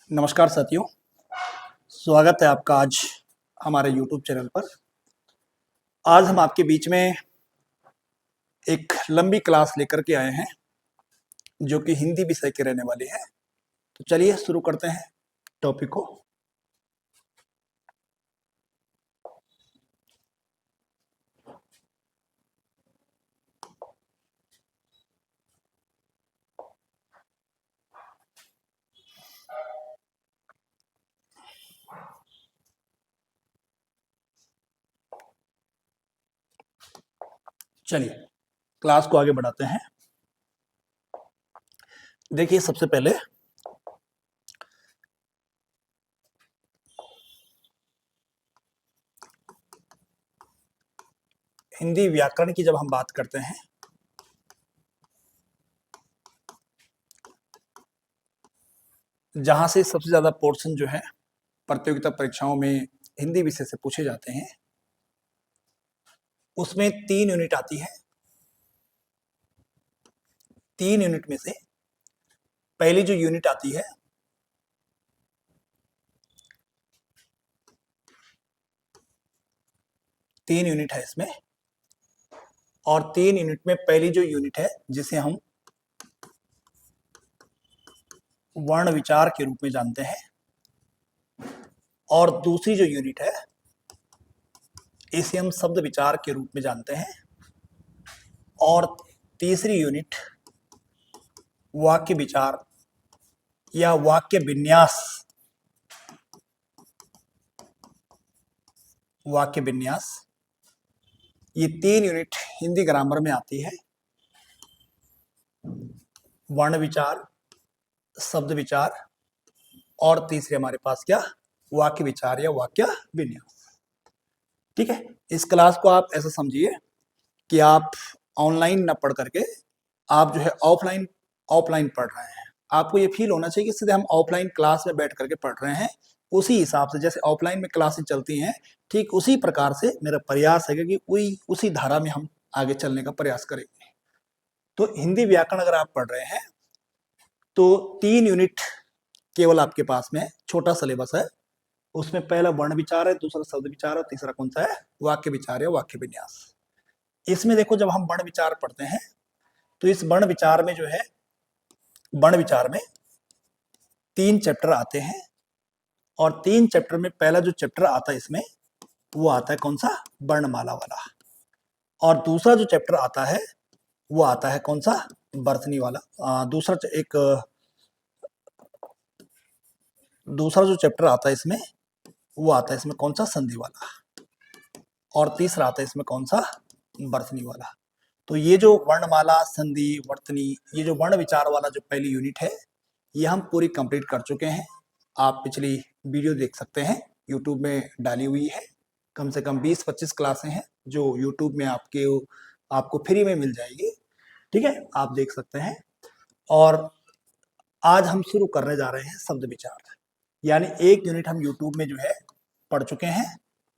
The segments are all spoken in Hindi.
नमस्कार साथियों, स्वागत है आपका आज हमारे YouTube चैनल पर। आज हम आपके बीच में एक लंबी क्लास लेकर के आए हैं जो कि हिंदी विषय के रहने वाली है। तो चलिए शुरू करते हैं टॉपिक को। चलिए क्लास को आगे बढ़ाते हैं। देखिए, सबसे पहले हिंदी व्याकरण की जब हम बात करते हैं जहां से सबसे ज्यादा पोर्शन जो है प्रतियोगिता परीक्षाओं में हिंदी विषय से पूछे जाते हैं, उसमें 3 यूनिट आती है। 3 यूनिट में से पहली जो यूनिट आती है तीन यूनिट है इसमें, और 3 यूनिट में पहली जो यूनिट है जिसे हम वर्ण विचार के रूप में जानते हैं, और दूसरी जो यूनिट है इसे हम शब्द विचार के रूप में जानते हैं, और तीसरी यूनिट वाक्य विचार या वाक्य विन्यास ये 3 यूनिट हिंदी ग्रामर में आती है। वर्ण विचार, शब्द विचार, और तीसरे हमारे पास क्या, वाक्य विचार या वाक्य विन्यास। ठीक है, इस क्लास को आप ऐसा समझिए कि आप ऑनलाइन ना पढ़ करके आप जो है ऑफलाइन पढ़ रहे हैं। आपको ये फील होना चाहिए कि सीधे हम ऑफलाइन क्लास में बैठ करके पढ़ रहे हैं। उसी हिसाब से जैसे ऑफलाइन में क्लासेस चलती हैं, ठीक उसी प्रकार से मेरा प्रयास है कि उसी धारा में हम आगे चलने का प्रयास करेंगे। तो हिंदी व्याकरण अगर आप पढ़ रहे हैं तो 3 यूनिट केवल आपके पास में, छोटा सिलेबस है। उसमें पहला वर्ण विचार है, दूसरा शब्द विचार, और तीसरा कौन सा है, वाक्य विचार या वाक्य विन्यास। इसमें देखो, जब हम वर्ण विचार पढ़ते हैं तो इस वर्ण विचार में जो है, वर्ण विचार में 3 चैप्टर आते हैं, और 3 चैप्टर में पहला जो चैप्टर आता है इसमें वो आता है कौन सा, वर्णमाला वाला। और दूसरा जो चैप्टर आता है वो आता है कौन सा, वर्तनी वाला। दूसरा जो चैप्टर आता है इसमें वो आता है इसमें कौन सा, संधि वाला। और तीसरा आता है इसमें कौन सा, वर्तनी वाला। तो ये जो वर्णमाला, संधि, वर्तनी, ये जो वर्ण विचार वाला जो पहली यूनिट है ये हम पूरी कंप्लीट कर चुके हैं। आप पिछली वीडियो देख सकते हैं, यूट्यूब में डाली हुई है। कम से कम 20-25 क्लासें हैं जो यूट्यूब में आपको फ्री में मिल जाएगी। ठीक है, आप देख सकते हैं। और आज हम शुरू करने जा रहे हैं शब्द विचार, यानी एक यूनिट हम यूट्यूब में जो है पढ़ चुके हैं,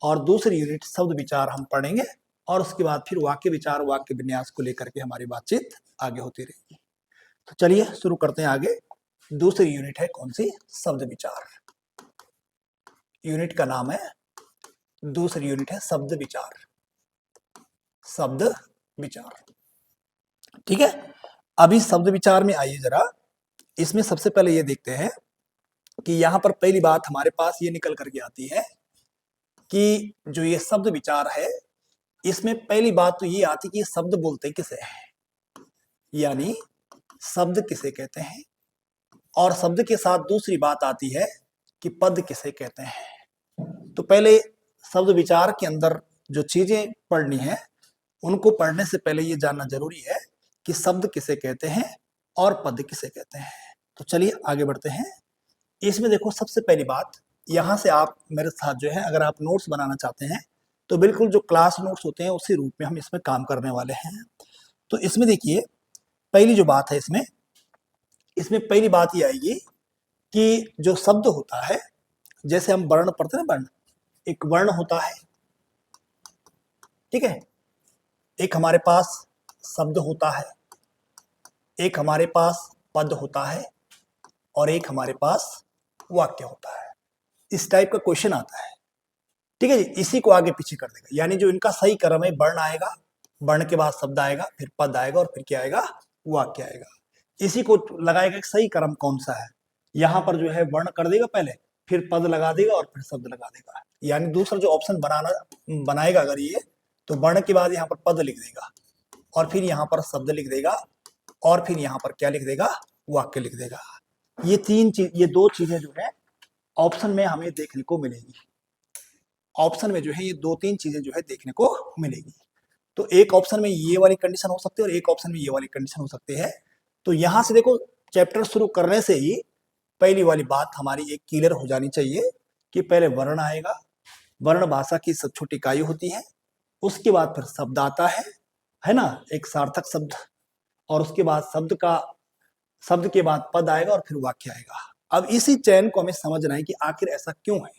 और दूसरी यूनिट शब्द विचार हम पढ़ेंगे, और उसके बाद फिर वाक्य विचार, वाक्य विन्यास को लेकर के हमारी बातचीत आगे होती रहेगी। तो चलिए शुरू करते हैं आगे। दूसरी यूनिट है कौन सी, शब्द विचार। यूनिट का नाम है, दूसरी यूनिट है शब्द विचार। शब्द विचार, ठीक है। अभी शब्द विचार में आइए जरा, इसमें सबसे पहले ये देखते हैं कि यहां पर पहली बात हमारे पास ये निकल करके आती है कि जो ये शब्द विचार है इसमें पहली बात तो ये आती कि शब्द बोलते किसे हैं, यानी शब्द किसे कहते हैं। और शब्द के साथ दूसरी बात आती है कि पद किसे कहते हैं। तो पहले शब्द विचार के अंदर जो चीजें पढ़नी है उनको पढ़ने से पहले ये जानना जरूरी है कि शब्द किसे कहते हैं और पद किसे कहते हैं। तो चलिए आगे बढ़ते हैं। इसमें देखो, सबसे पहली बात, यहां से आप मेरे साथ जो है, अगर आप नोट्स बनाना चाहते हैं तो बिल्कुल जो क्लास नोट्स होते हैं उसी रूप में हम इसमें काम करने वाले हैं। तो इसमें देखिए, पहली जो बात है इसमें पहली बात ये आएगी कि जो शब्द होता है, जैसे हम वर्ण पढ़ते हैं ना, वर्ण, एक वर्ण होता है, ठीक है। एक हमारे पास शब्द होता है, एक हमारे पास पद होता है, और एक हमारे पास वाक्य होता है। इस टाइप का क्वेश्चन आता है, ठीक है जी। इसी को आगे पीछे कर देगा, यानी जो इनका सही क्रम है, वर्ण आएगा, वर्ण के बाद शब्द आएगा, फिर पद आएगा, और फिर क्या आएगा, वाक्य आएगा। इसी को लगाएगा कि सही क्रम कौन सा है। यहाँ पर जो है वर्ण कर देगा पहले, फिर पद लगा देगा, और फिर शब्द लगा देगा। यानी दूसरा जो ऑप्शन बनाएगा अगर ये, तो वर्ण के बाद यहाँ पर पद लिख देगा, और फिर यहाँ पर शब्द लिख देगा, और फिर यहाँ पर क्या लिख देगा, वाक्य लिख देगा। ये दो चीजें जो है ऑप्शन में हमें देखने को मिलेगी। ऑप्शन में जो है ये 2-3 चीजें जो है देखने को मिलेगी। तो एक ऑप्शन में ये वाली कंडीशन हो सकती है, और एक ऑप्शन में ये वाली कंडीशन हो सकती है। तो यहां से देखो, चैप्टर शुरू करने से ही पहली वाली बात हमारी एक क्लियर हो जानी चाहिए कि पहले वर्ण आएगा, वर्ण भाषा की सब छोटी इकाई होती है, उसके बाद फिर शब्द आता है ना, एक सार्थक शब्द, और उसके बाद शब्द के बाद पद आएगा, और फिर वाक्य आएगा। अब इसी चयन को हमें समझना है कि आखिर ऐसा क्यों है।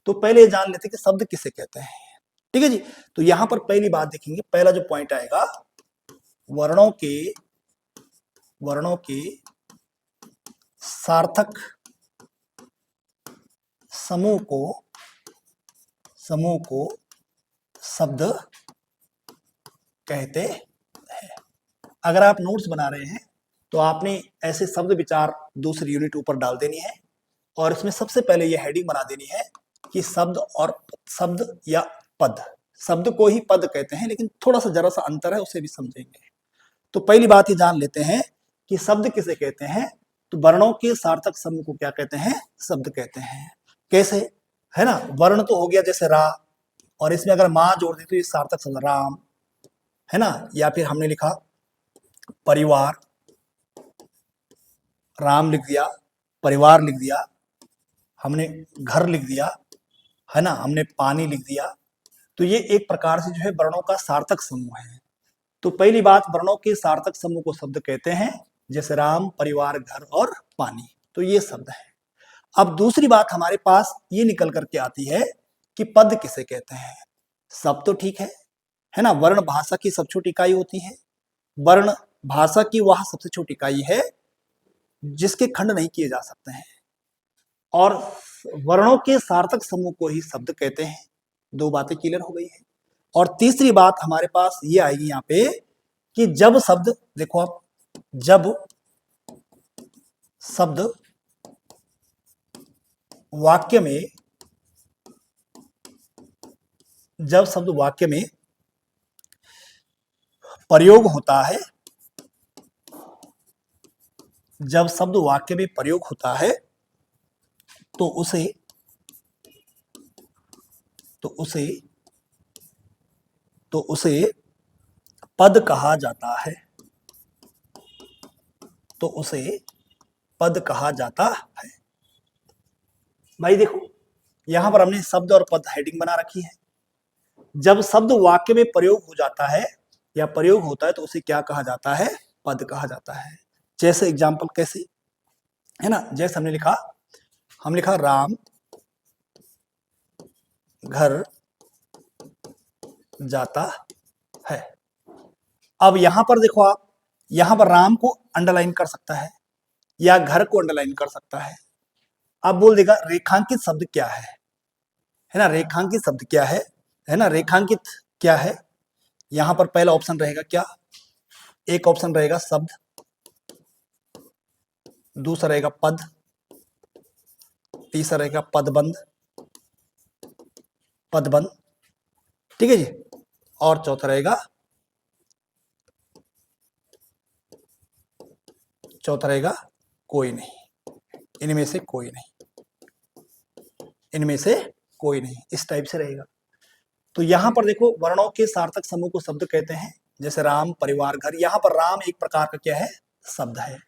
तो पहले जान लेते हैं कि शब्द किसे कहते हैं, ठीक है जी। तो यहां पर पहली बात देखेंगे, पहला जो पॉइंट आएगा, वर्णों के सार्थक समूह को शब्द कहते हैं। अगर आप नोट्स बना रहे हैं तो आपने ऐसे शब्द विचार दूसरी यूनिट ऊपर डाल देनी है, और इसमें सबसे पहले ये हेडिंग बना देनी है कि शब्द या पद। शब्द को ही पद कहते हैं, लेकिन थोड़ा सा जरा सा अंतर है, उसे भी समझेंगे। तो पहली बात ही जान लेते हैं कि शब्द किसे कहते हैं। तो वर्णों के सार्थक समूह को क्या कहते हैं, शब्द कहते हैं। कैसे, है ना, वर्ण तो हो गया जैसे रा, और इसमें अगर माँ जोड़ दे तो ये सार्थक शब्द राम, है ना। या फिर हमने लिखा परिवार, राम लिख दिया, परिवार लिख दिया, हमने घर लिख दिया, है ना, हमने पानी लिख दिया। तो ये एक प्रकार से जो है वर्णों का सार्थक समूह है। तो पहली बात, वर्णों के सार्थक समूह को शब्द कहते हैं, जैसे राम, परिवार, घर और पानी। तो ये शब्द है। अब दूसरी बात हमारे पास ये निकल करके आती है कि पद किसे कहते हैं। सब तो ठीक है ना, वर्ण भाषा की सब छोटी इकाई होती है। वर्ण भाषा की वह सबसे छोटी इकाई है जिसके खंड नहीं किए जा सकते हैं, और वर्णों के सार्थक समूह को ही शब्द कहते हैं। दो बातें क्लियर हो गई है। और तीसरी बात हमारे पास ये आएगी यहाँ पे कि जब शब्द, देखो आप, जब शब्द वाक्य में प्रयोग होता है, जब शब्द वाक्य में प्रयोग होता है तो उसे पद कहा जाता है। तो उसे पद कहा जाता है। भाई देखो, यहां पर हमने शब्द और पद हेडिंग बना रखी है। जब शब्द वाक्य में प्रयोग हो जाता है या प्रयोग होता है तो उसे क्या कहा जाता है, पद कहा जाता है। जैसे एग्जाम्पल कैसे, है ना, जैसे हमने लिखा राम घर जाता है। अब यहां पर देखो आप, यहां पर राम को अंडरलाइन कर सकता है या घर को अंडरलाइन कर सकता है। अब बोल देगा रेखांकित शब्द क्या है ना, रेखांकित शब्द क्या है ना, रेखांकित क्या है। यहां पर पहला ऑप्शन रहेगा क्या, एक ऑप्शन रहेगा शब्द, दूसरा रहेगा पद, तीसरा रहेगा पदबंध, ठीक है जी, और चौथा रहेगा कोई नहीं, इनमें से कोई नहीं, इस टाइप से रहेगा। तो यहां पर देखो, वर्णों के सार्थक समूह को शब्द कहते हैं, जैसे राम, परिवार, घर। यहां पर राम एक प्रकार का क्या है, शब्द है,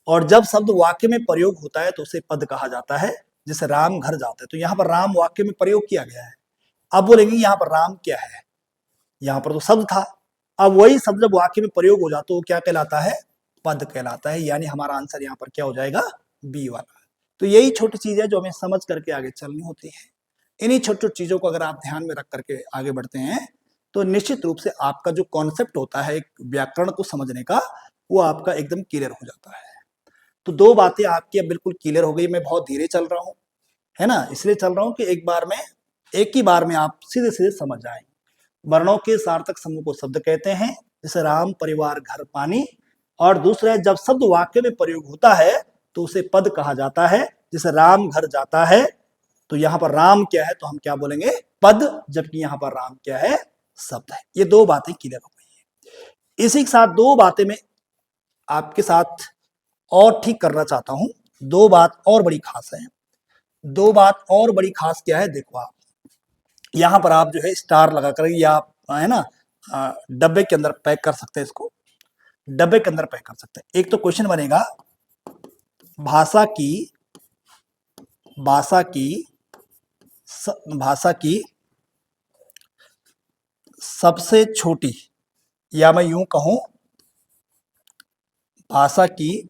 और जब शब्द वाक्य में प्रयोग होता है तो उसे पद कहा जाता है, जैसे राम घर जाता है। तो यहां पर राम वाक्य में प्रयोग किया गया है। अब बोलेंगे यहां पर राम क्या है, यहां पर तो शब्द था। अब वही शब्द जब वाक्य में प्रयोग हो जाता तो वो क्या कहलाता है, पद कहलाता है। यानी हमारा आंसर यहाँ पर क्या हो जाएगा, बी वाला। तो यही छोटी चीज है जो हमें समझ करके आगे चलनी होती है। इन्हीं छोटी छोटी चीजों को अगर आप ध्यान में रख करके आगे बढ़ते हैं तो निश्चित रूप से आपका जो कॉन्सेप्ट होता है एक व्याकरण को समझने का, वो आपका एकदम क्लियर हो जाता है। तो दो बातें आपकी अब बिल्कुल क्लियर हो गई। मैं बहुत धीरे चल रहा हूँ, है ना, इसलिए चल रहा हूँ कि एक ही बार में आप सीधे सीधे समझ जाए। वर्णों के सार्थक समूह को शब्द कहते हैं, जैसे राम, परिवार, घर, पानी। और दूसरा है, जब शब्द वाक्य में प्रयोग होता है तो उसे पद कहा जाता है। जैसे राम घर जाता है, तो यहाँ पर राम क्या है, तो हम क्या बोलेंगे, पद, जबकि यहाँ पर राम क्या है, शब्द है। ये दो बातें क्लियर हो गई है। इसी के साथ दो बातें में आपके साथ और ठीक करना चाहता हूं। दो बात और बड़ी खास है। दो बात और बड़ी खास क्या है, देखो आप यहां पर आप जो है स्टार लगा कर, या आप है ना डब्बे के अंदर पैक कर सकते हैं, इसको डब्बे के अंदर पैक कर सकते हैं। एक तो क्वेश्चन बनेगा, भाषा की भाषा की भाषा की सबसे छोटी, या मैं यूं कहूं, भाषा की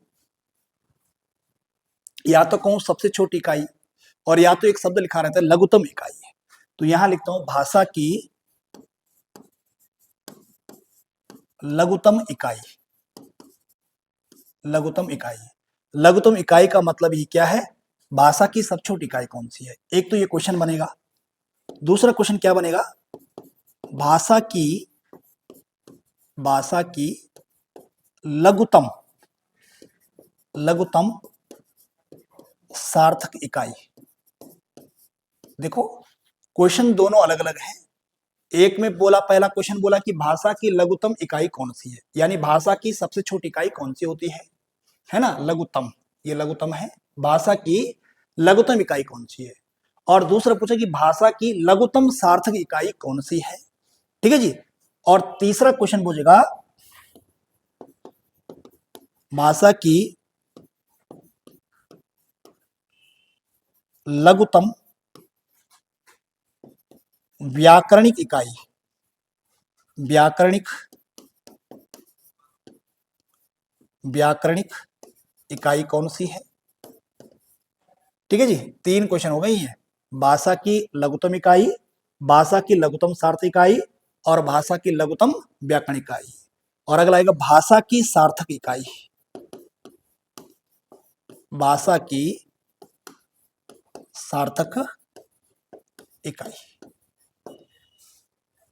या तो कहूं सबसे छोटी इकाई, और या तो एक शब्द लिखा रहता है लघुत्तम इकाई है। तो यहां लिखता हूं भाषा की लघुत्तम इकाई। लघुत्तम इकाई, लघुत्तम इकाई का मतलब ही क्या है, भाषा की सबसे छोटी इकाई कौन सी है। एक तो ये क्वेश्चन बनेगा। दूसरा क्वेश्चन क्या बनेगा, भाषा की लघुत्तम सार्थक इकाई। देखो क्वेश्चन दोनों अलग अलग हैं। एक में बोला, पहला क्वेश्चन बोला कि भाषा की लघुत्तम इकाई कौन सी है, यानी भाषा की सबसे छोटी इकाई कौन सी होती है ना, लघुत्तम, ये लघुत्तम है। भाषा की लघुत्तम इकाई कौन सी है। और दूसरा पूछा कि भाषा की लघुत्तम सार्थक इकाई कौन सी है। ठीक है जी। और तीसरा क्वेश्चन पूछेगा, भाषा की लघुत्तम व्याकरणिक इकाई, व्याकरणिक इकाई कौन सी है। ठीक है जी, तीन क्वेश्चन हो गई है। भाषा की लघुत्तम इकाई, भाषा की लघुत्तम सार्थक इकाई, और भाषा की लघुत्तम व्याकरणिक इकाई। और अगला आएगा भाषा की सार्थक इकाई। भाषा की सार्थक इकाई,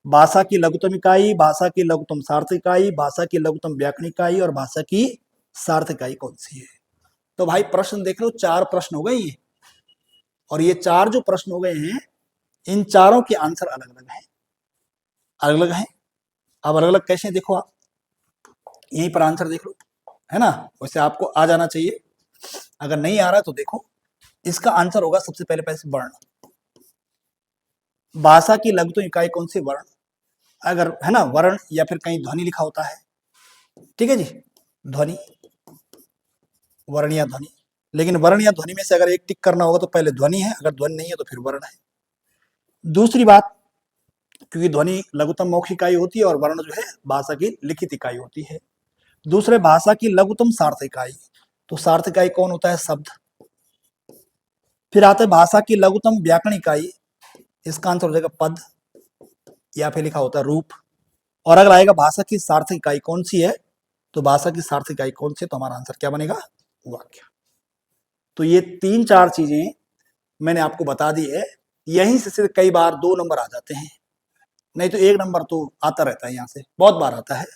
भाषा की लघुत्तम इकाई, भाषा की लघुत्तम सार्थक इकाई, भाषा की लघुत्तम व्याकरणिक इकाई, और भाषा की सार्थक इकाई कौन सी है। तो भाई प्रश्न देख लो, चार प्रश्न हो गए ये। और ये चार जो प्रश्न हो गए हैं, इन चारों के आंसर अलग अलग हैं, अलग अलग हैं। अब अलग अलग कैसे, देखो आप यहीं पर आंसर देख लो, है ना। वैसे आपको आ जाना चाहिए, अगर नहीं आ रहा तो देखो। इसका आंसर होगा सबसे पहले वर्ण। भाषा की लघुत्तम इकाई कौन सी, वर्ण। अगर है ना वर्ण, या फिर कहीं ध्वनि लिखा होता है, ठीक है जी, ध्वनि, वर्ण या ध्वनि। लेकिन वर्ण या ध्वनि में से अगर एक टिक करना होगा तो पहले ध्वनि है, अगर ध्वनि नहीं है तो फिर वर्ण है। दूसरी बात, क्योंकि ध्वनि लघुत्तम मौखिक इकाई होती है और वर्ण जो है भाषा की लिखित इकाई होती है। दूसरे, भाषा की लघुत्तम सार्थक इकाई, तो सार्थक इकाई कौन होता है, शब्द। फिर आते हैं भाषा की लघुत्तम व्याकरण इकाई, इसका आंसर हो जाएगा पद, या फिर लिखा होता है रूप। और अगर आएगा भाषा की सार्थक इकाई कौन सी है, तो भाषा की सार्थक इकाई कौन सी है, तो हमारा आंसर क्या बनेगा, वाक्य। तो ये तीन चार चीजें मैंने आपको बता दी है। यहीं से सिर्फ कई बार 2 नंबर आ जाते हैं, नहीं तो 1 नंबर तो आता रहता है, यहां से बहुत बार आता है।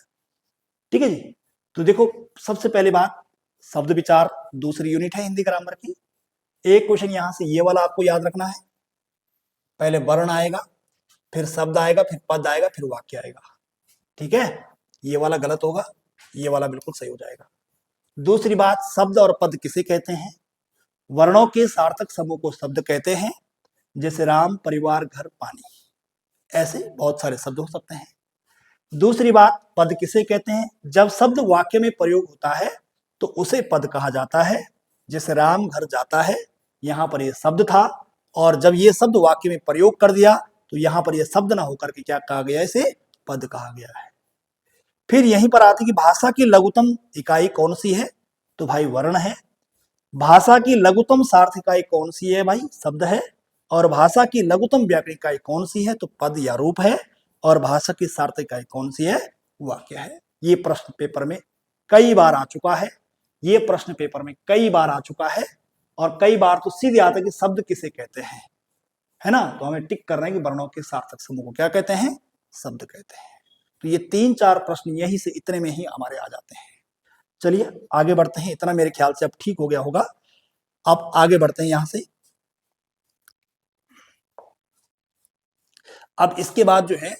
ठीक है जी। तो देखो सबसे पहली बात, शब्द विचार दूसरी यूनिट है हिंदी ग्रामर की। एक क्वेश्चन यहां से ये वाला आपको याद रखना है, पहले वर्ण आएगा, फिर शब्द आएगा, फिर पद आएगा, फिर वाक्य आएगा। ठीक है, ये वाला गलत होगा, ये वाला बिल्कुल सही हो जाएगा। दूसरी बात, शब्द और पद किसे कहते हैं, वर्णों के सार्थक समूह को शब्द कहते हैं, जैसे राम, परिवार, घर, पानी, ऐसे बहुत सारे शब्द हो सकते हैं। दूसरी बात, पद किसे कहते हैं, जब शब्द वाक्य में प्रयोग होता है तो उसे पद कहा जाता है। जैसे राम घर जाता है, यहां पर यह शब्द था, और जब ये शब्द वाक्य में प्रयोग कर दिया तो यहां पर यह शब्द ना होकर के क्या कहा गया, इसे पद कहा गया है। फिर यहीं पर आती कि भाषा की लघुत्तम इकाई कौन सी है, तो भाई वर्ण है। भाषा की लघुत्तम सार्थक इकाई कौन सी है, भाई शब्द है। और भाषा की लघुत्तम व्याकरण इकाई कौन सी है, तो पद या रूप है। और भाषा की सार्थक इकाई कौन सी है, वाक्य है। ये प्रश्न पेपर में कई बार आ चुका है, ये प्रश्न पेपर में कई बार आ चुका है, और कई बार तो सीधे आता है कि शब्द किसे कहते हैं, है ना। तो हमें टिक करना है कि वर्णों के सार्थक समूह को क्या कहते हैं, शब्द कहते हैं। तो ये 3-4 प्रश्न यही से इतने में ही हमारे आ जाते हैं। चलिए आगे बढ़ते हैं, इतना मेरे ख्याल से अब ठीक हो गया होगा। अब आगे बढ़ते हैं यहां से। अब इसके बाद जो है,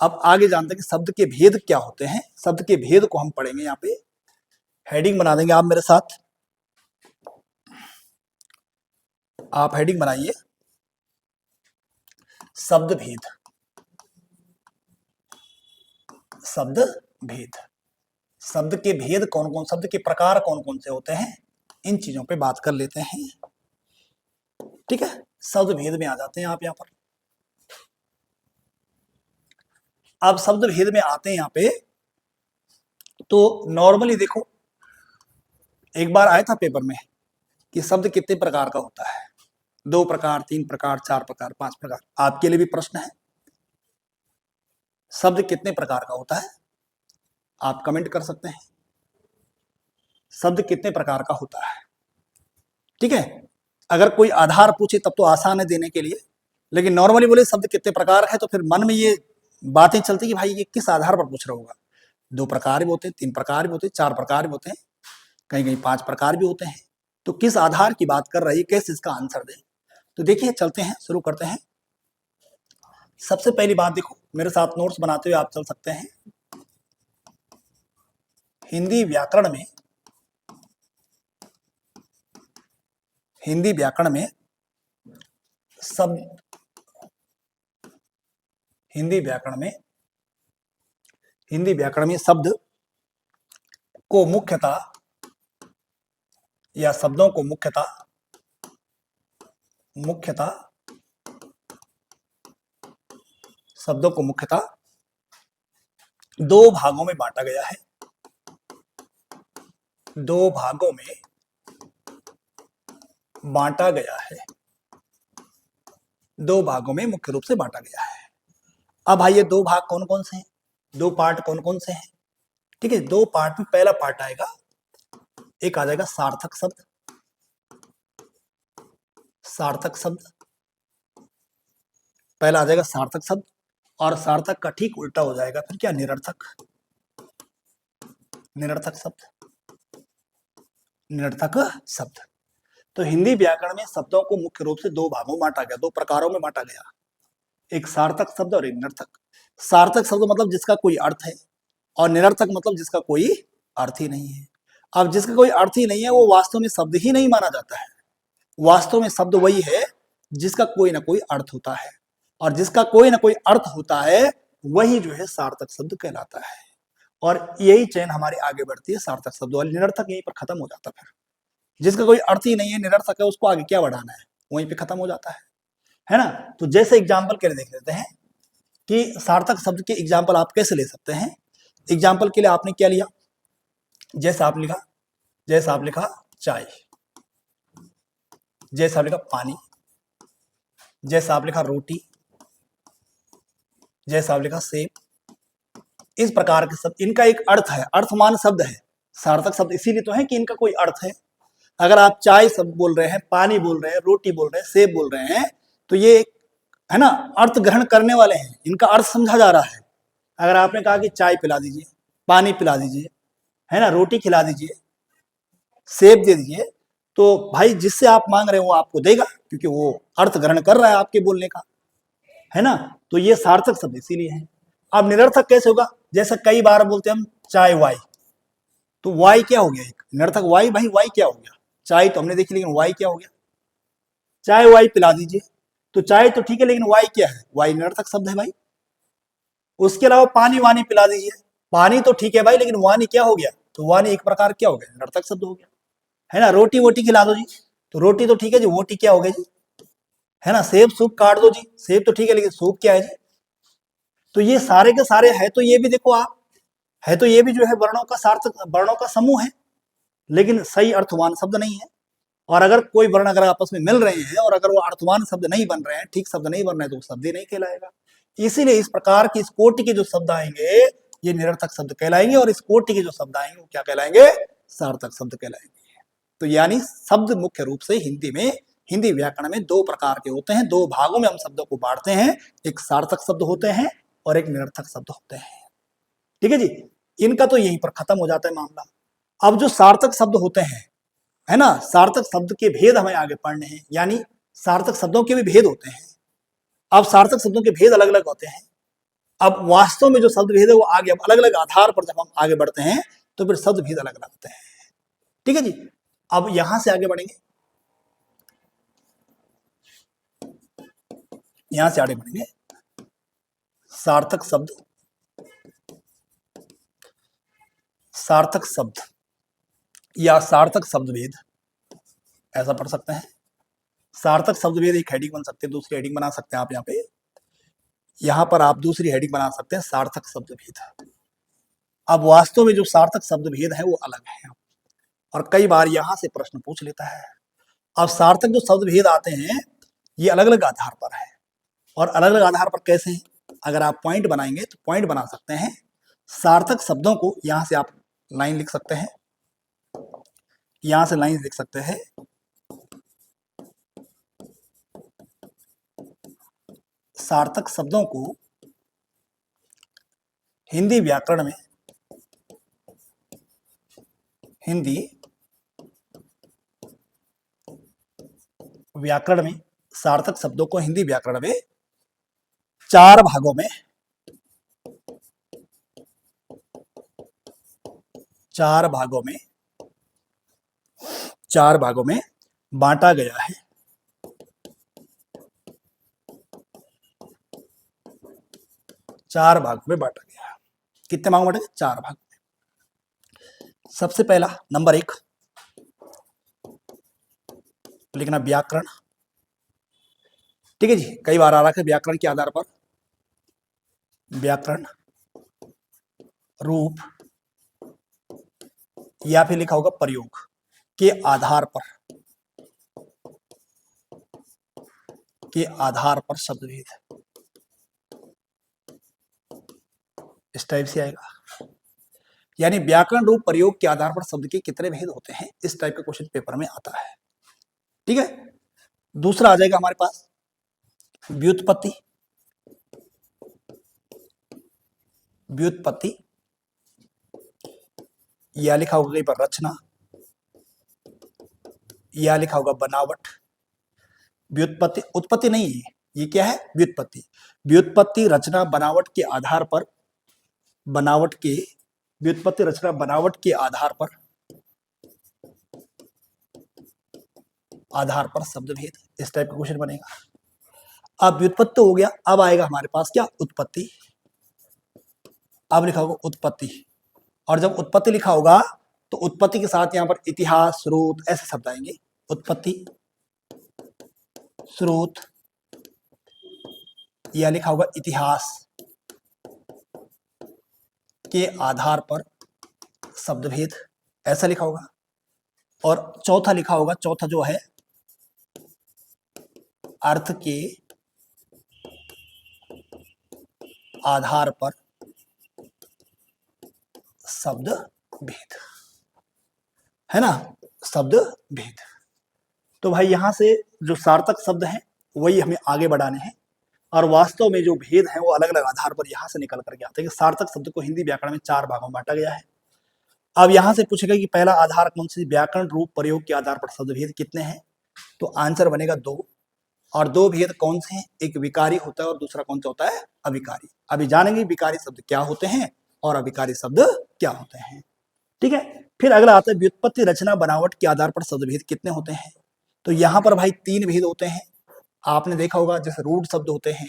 अब आगे जानते हैं कि शब्द के भेद क्या होते हैं। शब्द के भेद को हम पढ़ेंगे। यहाँ पे हेडिंग बना देंगे आप मेरे साथ, आप हेडिंग बनाइए, शब्द भेद। शब्द भेद, शब्द के भेद कौन कौन, शब्द के प्रकार कौन कौन से होते हैं, इन चीजों पे बात कर लेते हैं। ठीक है, शब्द भेद में आ जाते हैं आप यहाँ पर। अब शब्द भेद में आते हैं यहाँ पे, तो नॉर्मली देखो, एक बार आया था पेपर में कि शब्द कितने प्रकार का होता है, 2 प्रकार, 3 प्रकार, 4 प्रकार, 5 प्रकार। आपके लिए भी प्रश्न है, शब्द कितने प्रकार का होता है, आप कमेंट कर सकते हैं, शब्द कितने प्रकार का होता है। ठीक है, अगर कोई आधार पूछे तब तो आसान है देने के लिए, लेकिन नॉर्मली बोले शब्द कितने प्रकार है, तो फिर मन में ये बातें चलती कि भाई ये किस आधार पर पूछ रहा होगा। 2 प्रकार भी होते हैं, 3 प्रकार भी होते हैं, 4 प्रकार भी होते हैं, कहीं कहीं 5 प्रकार भी होते हैं। तो किस आधार की बात कर रही है, कैसे इसका आंसर दें। तो देखिए, चलते हैं, शुरू करते हैं। सबसे पहली बात देखो, मेरे साथ नोट्स बनाते हुए आप चल सकते हैं। हिंदी व्याकरण में, हिंदी व्याकरण में शब्द, हिंदी व्याकरण में, हिंदी व्याकरण में शब्द को मुख्यतः, या शब्दों को मुख्यतः शब्दों को मुख्यतः 2 भागों में बांटा गया है। 2 भागों में बांटा गया है, 2 भागों में मुख्य रूप से बांटा गया है। अब भाई ये 2 भाग कौन कौन से हैं, 2 पार्ट कौन कौन से हैं। ठीक है, 2 पार्ट में पहला पार्ट आएगा, एक आ जाएगा सार्थक शब्द, सार्थक शब्द, पहला आ जाएगा सार्थक शब्द, और सार्थक का ठीक उल्टा हो जाएगा फिर क्या, निरर्थक, निरर्थक शब्द, निरर्थक शब्द। तो हिंदी व्याकरण में शब्दों को मुख्य रूप से 2 भागों में बांटा गया, 2 प्रकारों में बांटा गया, एक सार्थक शब्द और एक निरर्थक। सार्थक शब्द मतलब जिसका कोई अर्थ है, और निरर्थक मतलब जिसका कोई अर्थ ही नहीं है। अब जिसका कोई अर्थ ही नहीं है वो वास्तव में शब्द ही नहीं माना जाता है। वास्तव में शब्द वही है जिसका कोई ना कोई अर्थ होता है, और जिसका कोई ना कोई अर्थ होता है वही जो है सार्थक शब्द कहलाता है। और यही चयन हमारी आगे बढ़ती है सार्थक शब्द वाली, निरर्थक यहीं पर खत्म हो जाता है। फिर जिसका कोई अर्थ ही नहीं है, निरर्थक है, उसको आगे क्या बढ़ाना है, वहीं पे खत्म हो जाता है ना। तो जैसे एग्जाम्पल के लिए देख लेते हैं कि सार्थक शब्द के एग्जाम्पल आप कैसे ले सकते हैं। एग्जाम्पल के लिए आपने क्या लिया, जैसा आप लिखा चाय, जैसा आप लिखा पानी, जैसा आप लिखा रोटी, जैसा आप लिखा सेब, इस प्रकार के शब्द, इनका एक अर्थ है, अर्थमान शब्द है। सार्थक शब्द इसीलिए तो है कि इनका कोई अर्थ है। अगर आप चाय शब्द बोल रहे हैं, पानी बोल रहे हैं, रोटी बोल रहे हैं, सेब बोल रहे हैं, तो ये है ना अर्थ ग्रहण करने वाले हैं, इनका अर्थ समझा जा रहा है। अगर आपने कहा कि चाय पिला दीजिए, पानी पिला दीजिए, है ना, रोटी खिला दीजिए, सेब दे दीजिए, तो भाई जिससे आप मांग रहे हो वो आपको देगा, क्योंकि वो अर्थ ग्रहण कर रहा है आपके बोलने का, है ना। तो ये सार्थक शब्द इसीलिए है। अब निरर्थक कैसे होगा, जैसा कई बार बोलते हैं हम चाय वाई, तो वाई क्या हो गया, एक निरर्थक वाई, भाई वाई क्या हो गया, चाय तो हमने देखी, लेकिन वाई क्या हो गया, चाय वाई पिला दीजिए, तो चाय तो ठीक है, लेकिन वाई क्या है, वाई निरर्थक शब्द है भाई। उसके अलावा पानी वानी पिला दीजिए, पानी तो ठीक है भाई, लेकिन वानी क्या हो गया, तो वानी एक प्रकार क्या हो गया, निरर्थक शब्द हो गया, है ना। रोटी वोटी खिला दो जी, तो रोटी तो ठीक है जी, वोटी क्या हो गया जी, है ना। सेब सूप काट दो जी, सेब तो ठीक है, लेकिन सूप क्या है जी। तो ये सारे के सारे है, तो ये भी देखो आप, है तो ये भी जो है वर्णों का सार्थक, वर्णों का समूह है, लेकिन सही अर्थवान शब्द नहीं है। और अगर कोई वर्ण अगर आपस में मिल रहे हैं और अगर वो अर्थवान शब्द नहीं बन रहे हैं, ठीक शब्द नहीं बन रहे हैं, तो वो शब्द ही नहीं कहलाएगा। इसीलिए इस प्रकार की, इस कोटि के जो शब्द आएंगे ये निरर्थक शब्द कहलाएंगे, और इस कोटि के जो शब्द आएंगे वो क्या कहलाएंगे, सार्थक शब्द कहलाएंगे। तो यानी शब्द मुख्य रूप से हिंदी में, हिंदी व्याकरण में दो प्रकार के होते हैं, दो भागों में हम शब्दों को बांटते हैं, एक सार्थक शब्द होते हैं और एक निरर्थक शब्द होते हैं। ठीक है जी, इनका तो यहीं पर खत्म हो जाता है मामला। अब जो सार्थक शब्द होते हैं, है ना, सार्थक शब्द के भेद हमें आगे पढ़ने हैं, यानी सार्थक शब्दों के भी भेद होते हैं। अब सार्थक शब्दों के भेद अलग अलग होते हैं। अब वास्तव में जो शब्द भेद है वो आगे, अब अलग अलग आधार पर जब हम आगे बढ़ते हैं तो फिर शब्द भेद अलग अलग होते हैं। ठीक है जी, अब यहां से आगे बढ़ेंगे, यहां से आगे बढ़ेंगे। सार्थक शब्द, सार्थक शब्द या सार्थक शब्द भेद, ऐसा पढ़ सकते हैं। सार्थक शब्द भेद एक हेडिंग बन सकते हैं, दूसरी हेडिंग बना सकते हैं आप यहाँ पे, यहां पर आप दूसरी हेडिंग बना सकते हैं सार्थक शब्द भेद। अब वास्तव में जो सार्थक शब्द भेद है वो अलग है और कई बार यहां से प्रश्न पूछ लेता है। अब सार्थक जो शब्द भेद आते हैं ये अलग अलग आधार पर है, और अलग अलग आधार पर कैसे हैं, अगर आप पॉइंट बनाएंगे तो पॉइंट बना सकते हैं। सार्थक शब्दों को यहां से आप लाइन लिख सकते हैं, यहां से लाइन लिख सकते हैं। सार्थक शब्दों को हिंदी व्याकरण में, हिंदी व्याकरण में सार्थक शब्दों को हिंदी व्याकरण में चार भागों में, चार भागों में बांटा गया है। चार भागों में बांटा गया है। कितने भागों में बांटा गया? चार भाग में। सबसे पहला नंबर 1 लिखना व्याकरण। ठीक है जी, कई बार आ रहा है व्याकरण के आधार पर, व्याकरण रूप, या फिर लिखा होगा प्रयोग के आधार पर, के आधार पर शब्द भेद, इस टाइप से आएगा। यानी व्याकरण रूप प्रयोग के आधार पर शब्द के कितने भेद होते हैं, इस टाइप का क्वेश्चन पेपर में आता है। ठीक है, दूसरा आ जाएगा हमारे पास व्युत्पत्ति। व्युत्पत्ति या लिखा होगा कहीं पर रचना, या लिखा होगा बनावट। व्युत्पत्ति, उत्पत्ति नहीं है, ये क्या है? व्युत्पत्ति। व्युत्पत्ति रचना बनावट के आधार पर, बनावट के, व्युत्पत्ति रचना बनावट के आधार पर, आधार पर शब्द भेद, इस टाइप का क्वेश्चन बनेगा। अब व्युत्पत्ति हो गया, अब आएगा हमारे पास क्या? उत्पत्ति। अब लिखा होगा उत्पत्ति, और जब उत्पत्ति लिखा होगा तो उत्पत्ति के साथ यहां पर इतिहास, स्रोत, ऐसे शब्द आएंगे। उत्पत्ति, स्रोत, या लिखा होगा इतिहास के आधार पर शब्द भेद, ऐसा लिखा होगा। और चौथा लिखा होगा, चौथा जो है अर्थ के आधार पर शब्द भेद, है ना, शब्द भेद। तो भाई यहां से जो सार्थक शब्द हैं वही हमें आगे बढ़ाने हैं, और वास्तव में जो भेद हैं वो अलग अलग आधार पर यहां से निकल करके आते हैं कि सार्थक शब्द को हिंदी व्याकरण में चार भागों में बांटा गया है। अब यहां से पूछेगा कि पहला आधार कौन सी? व्याकरण रूप प्रयोग के आधार पर शब्द भेद कितने हैं? तो आंसर बनेगा 2। और 2 भेद कौन से हैं? एक विकारी होता है और दूसरा कौन सा होता है? अविकारी। अभी जानेंगे विकारी शब्द क्या होते हैं और अविकारी शब्द क्या होते हैं। ठीक है, फिर अगला आता है व्युत्पत्ति रचना बनावट के आधार पर शब्द भेद कितने होते हैं? तो यहाँ पर भाई 3 भेद होते हैं। आपने देखा होगा जैसे रूढ़ शब्द होते हैं,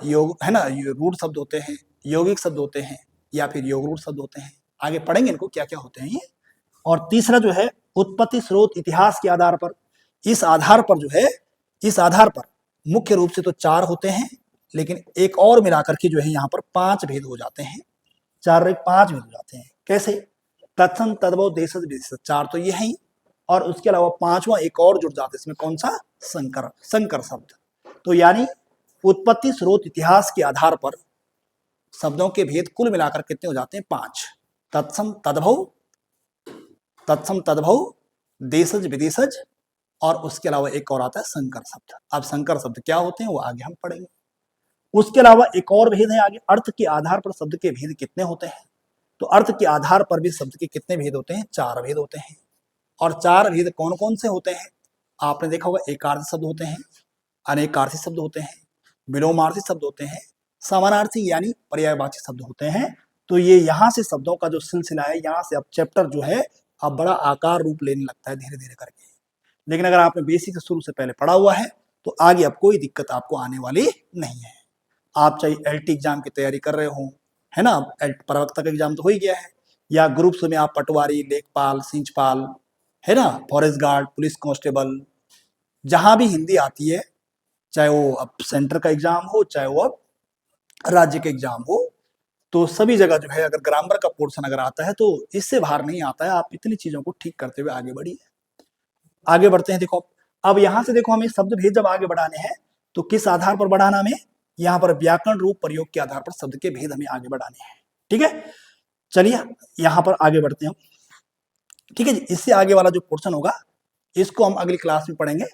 योग, है ना, रूढ़ शब्द होते हैं, यौगिक शब्द होते हैं, या फिर योग रूढ़ शब्द होते हैं। आगे पढ़ेंगे इनको क्या क्या होते हैं ये। और तीसरा जो है उत्पत्ति, स्रोत, इतिहास के आधार पर, इस आधार पर जो है, इस आधार पर मुख्य रूप से तो 4 होते हैं, लेकिन एक और मिलाकर के जो है यहाँ पर 5 भेद हो जाते हैं। 4 और 5 भेद हो जाते हैं। कैसे? तत्सम, तद्भव, देशज, विशेषज, 4 तो ये है, और उसके अलावा 5वां एक और जुड़ जाता है इसमें, कौन सा? संकर, संकर शब्द। तो यानी उत्पत्ति, स्रोत, इतिहास के आधार पर शब्दों के भेद कुल मिलाकर कितने हो जाते हैं? 5। तत्सम, तद्भव, तत्सम तद्भव, देशज विदेशज, और उसके अलावा एक और आता है संकर शब्द। अब संकर शब्द क्या होते हैं वो आगे हम पढ़ेंगे। उसके अलावा एक और भेद है आगे, अर्थ के आधार पर शब्द के भेद कितने होते हैं। तो अर्थ के आधार पर भी शब्द के कितने भेद होते हैं, 4 भेद होते हैं। और 4 भेद कौन कौन से होते हैं, आपने देखा होगा, एकार्थी शब्द होते हैं, अनेकार्थी शब्द होते हैं, विलोमार्थी शब्द होते हैं, समानार्थी यानी पर्यायवाची शब्द होते हैं। तो ये यहाँ से शब्दों का जो सिलसिला है, यहाँ से अब चैप्टर जो है अब बड़ा आकार रूप लेने लगता है धीरे धीरे करके। लेकिन अगर आपने बेसिक से शुरू से पहले पढ़ा हुआ है तो आगे अब कोई दिक्कत आपको आने वाली नहीं है। आप चाहे एलटी एग्जाम की तैयारी कर रहे हो, है ना, प्रवक्ता का एग्जाम तो हो ही गया है, या ग्रुप्स में आप पटवारी, लेखपाल, सिंचपाल, है ना, फॉरेस्ट गार्ड, पुलिस कांस्टेबल, जहां भी हिंदी आती है, चाहे वो अब सेंटर का एग्जाम हो, चाहे वो अब राज्य के एग्जाम हो, तो सभी जगह जो है अगर ग्रामर का पोर्शन अगर आता है तो इससे बाहर नहीं आता है। आप इतनी चीजों को ठीक करते हुए आगे बढ़िए। आगे बढ़ते हैं। देखो अब यहां से देखो, हमें शब्द भेद जब आगे बढ़ाने हैं तो किस आधार पर बढ़ाना, हमें यहाँ पर व्याकरण रूप प्रयोग के आधार पर शब्द के भेद हमें आगे बढ़ाने हैं। ठीक है, चलिए यहाँ पर आगे बढ़ते हैं। ठीक है जी, इससे आगे वाला जो पोर्शन होगा इसको हम अगली क्लास में पढ़ेंगे।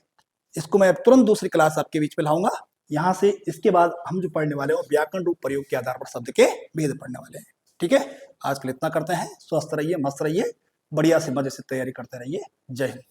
इसको मैं तुरंत दूसरी क्लास आपके बीच में लाऊंगा। यहाँ से इसके बाद हम जो पढ़ने वाले हैं व्याकरण रूप प्रयोग के आधार पर शब्द के भेद पढ़ने वाले हैं। ठीक है, आज के लिए इतना करते हैं। स्वस्थ रहिए, मस्त रहिए, बढ़िया से मजे से तैयारी करते रहिए। जय हिंद।